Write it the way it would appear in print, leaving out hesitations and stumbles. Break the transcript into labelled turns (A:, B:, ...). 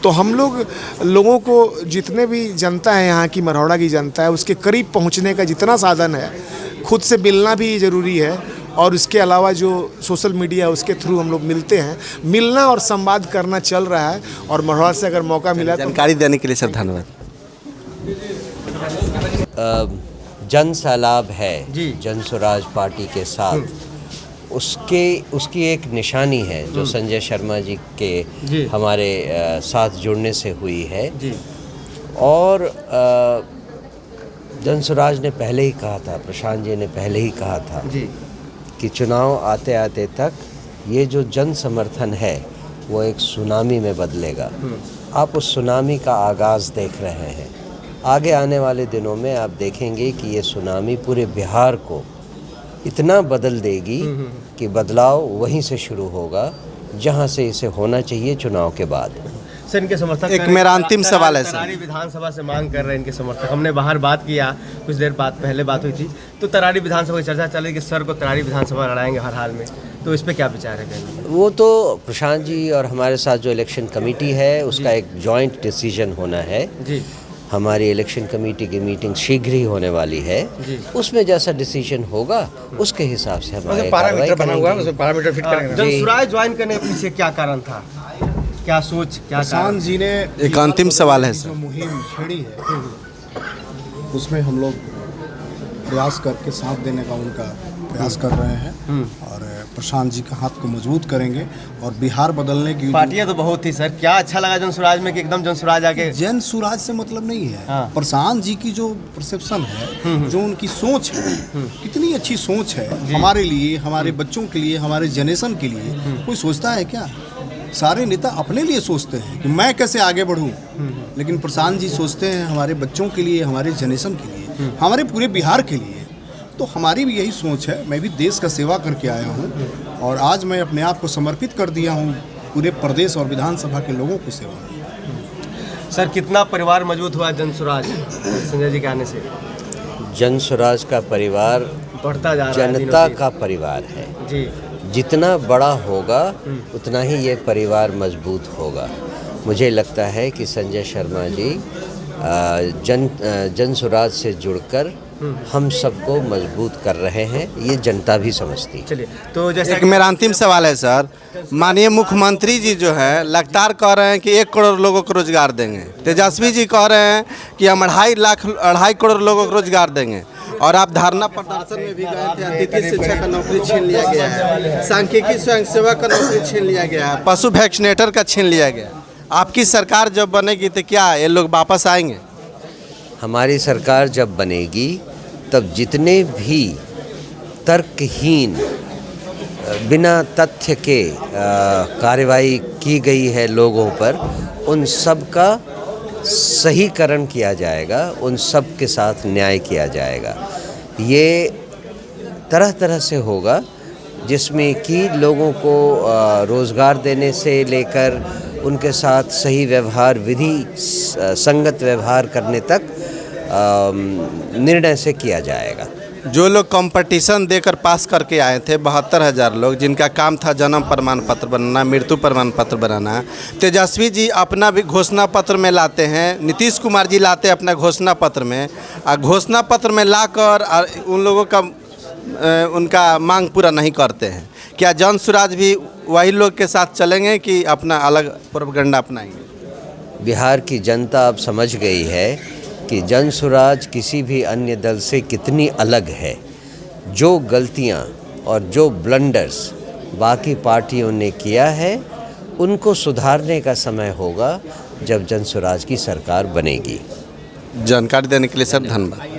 A: तो हम लोगों को जितने भी जनता है, यहाँ की मरौड़ा की जनता है, उसके करीब पहुँचने का जितना साधन है, खुद से मिलना भी ज़रूरी है। और उसके अलावा जो सोशल मीडिया है उसके थ्रू हम लोग मिलते हैं, मिलना और संवाद करना चल रहा है। और मरौड़ा से अगर मौका मिला तो
B: जानकारी देने के लिए सर धन्यवाद।
C: जन सैलाब है जन स्वराज पार्टी के साथ, उसकी एक निशानी है जो संजय शर्मा जी के हमारे साथ जुड़ने से हुई है। और जन स्वराज ने पहले ही कहा था, प्रशांत जी ने पहले ही कहा था कि चुनाव आते आते तक ये जो जन समर्थन है वो एक सुनामी में बदलेगा। आप उस सुनामी का आगाज़ देख रहे हैं। आगे आने वाले दिनों में आप देखेंगे कि ये सुनामी पूरे बिहार को इतना बदल देगी कि बदलाव वहीं से शुरू होगा जहां से इसे होना चाहिए, चुनाव के बाद।
D: सर, इनके समर्थक
B: एक मेरा अंतिम सवाल है सर,
D: तरारी विधानसभा से मांग कर रहे हैं इनके समर्थक। हमने बाहर बात किया, कुछ देर बाद पहले बात हुई थी, तो तरारी विधानसभा की चर्चा चल रही कि सर को तरारी विधानसभा लड़ाएंगे हर हाल में, तो इस पे क्या विचार है?
C: वो तो प्रशांत जी और हमारे साथ जो इलेक्शन कमेटी है उसका एक जॉइंट डिसीजन होना है जी। हमारी इलेक्शन कमेटी की मीटिंग शीघ्र ही होने वाली है, उसमें जैसा डिसीजन होगा उसके हिसाब से हमारे
D: पैरामीटर बना हुआ है, उसमें पैरामीटर फिट करेंगे। जन स्वराज ज्वाइन करने के पीछे क्या कारण था, क्या सोच, क्या
A: प्रशांत जी ने
B: एक अंतिम सवाल है सर,
A: जो मुहिम छेड़ी है उसमें हम लोग प्रयास करके साथ देने का उनका प्रयास कर रहे हैं और प्रशांत जी का हाथ को मजबूत करेंगे और बिहार बदलने की
D: पार्टियां तो बहुत थी सर। क्या अच्छा लगा जन स्वराज में कि एकदम जन स्वराज आके?
A: जन स्वराज से मतलब नहीं है, प्रशांत जी की जो परसेप्शन है, जो उनकी सोच है, कितनी अच्छी सोच है हमारे लिए, हमारे बच्चों के लिए, हमारे जनरेशन के लिए। कोई सोचता है क्या? सारे नेता अपने लिए सोचते हैं कि मैं कैसे आगे बढ़ूं, लेकिन प्रशांत जी सोचते हैं हमारे बच्चों के लिए, हमारे जनरेशन के लिए, हमारे पूरे बिहार के लिए। तो हमारी भी यही सोच है। मैं भी देश का सेवा करके आया हूं और आज मैं अपने आप को समर्पित कर दिया हूं पूरे प्रदेश और विधानसभा के लोगों को सेवा।
D: सर, कितना परिवार मजबूत हुआ जन स्वराज संजय जी के आने से?
C: जन स्वराज का परिवार
D: बढ़ता जा रहा है,
C: जनता का परिवार है जी। जितना बड़ा होगा उतना ही ये परिवार मजबूत होगा। मुझे लगता है कि संजय शर्मा जी जन स्वराज से जुड़कर हम सबको मजबूत कर रहे हैं, ये जनता भी समझती है।
D: चलिए, तो जैसे
B: एक मेरा अंतिम सवाल है सर, माननीय मुख्यमंत्री जी जो है लगातार कह रहे हैं कि 1 करोड़ लोगों को रोजगार देंगे, तेजस्वी जी कह रहे हैं कि हम 2.5 करोड़ लोगों को रोजगार देंगे, और आप धरना प्रदर्शन में भी गए थे। अतिथि शिक्षक का नौकरी छीन लिया गया है, सांख्यिकी स्वयंसेवक का नौकरी छीन लिया गया है, पशु वैक्सीनेटर का छीन लिया गया। आपकी सरकार जब बनेगी तो क्या ये लोग वापस आएंगे?
C: हमारी सरकार जब बनेगी तब जितने भी तर्कहीन बिना तथ्य के कार्रवाई की गई है लोगों पर, उन सब का सहीकरण किया जाएगा, उन सब के साथ न्याय किया जाएगा। ये तरह तरह से होगा जिसमें कि लोगों को रोज़गार देने से लेकर उनके साथ सही व्यवहार, विधि संगत व्यवहार करने तक निर्णय से किया जाएगा।
B: जो लोग कंपटीशन देकर पास करके आए थे 72,000 लोग, जिनका काम था जन्म प्रमाण पत्र बनाना, मृत्यु प्रमाण पत्र बनाना, तेजस्वी जी अपना भी घोषणा पत्र में लाते हैं, नीतीश कुमार जी लाते हैं अपना घोषणा पत्र में, और घोषणा पत्र में लाकर उन लोगों का उनका मांग पूरा नहीं करते हैं। क्या जन स्वराज भी वही लोग के साथ चलेंगे कि अपना अलग प्रोपेगेंडा अपनाएंगे?
C: बिहार की जनता अब समझ गई है कि जन स्वराज किसी भी अन्य दल से कितनी अलग है। जो गलतियां और जो ब्लंडर्स बाकी पार्टियों ने किया है उनको सुधारने का समय होगा जब जन स्वराज की सरकार बनेगी।
B: जानकारी देने के लिए सर धन्यवाद।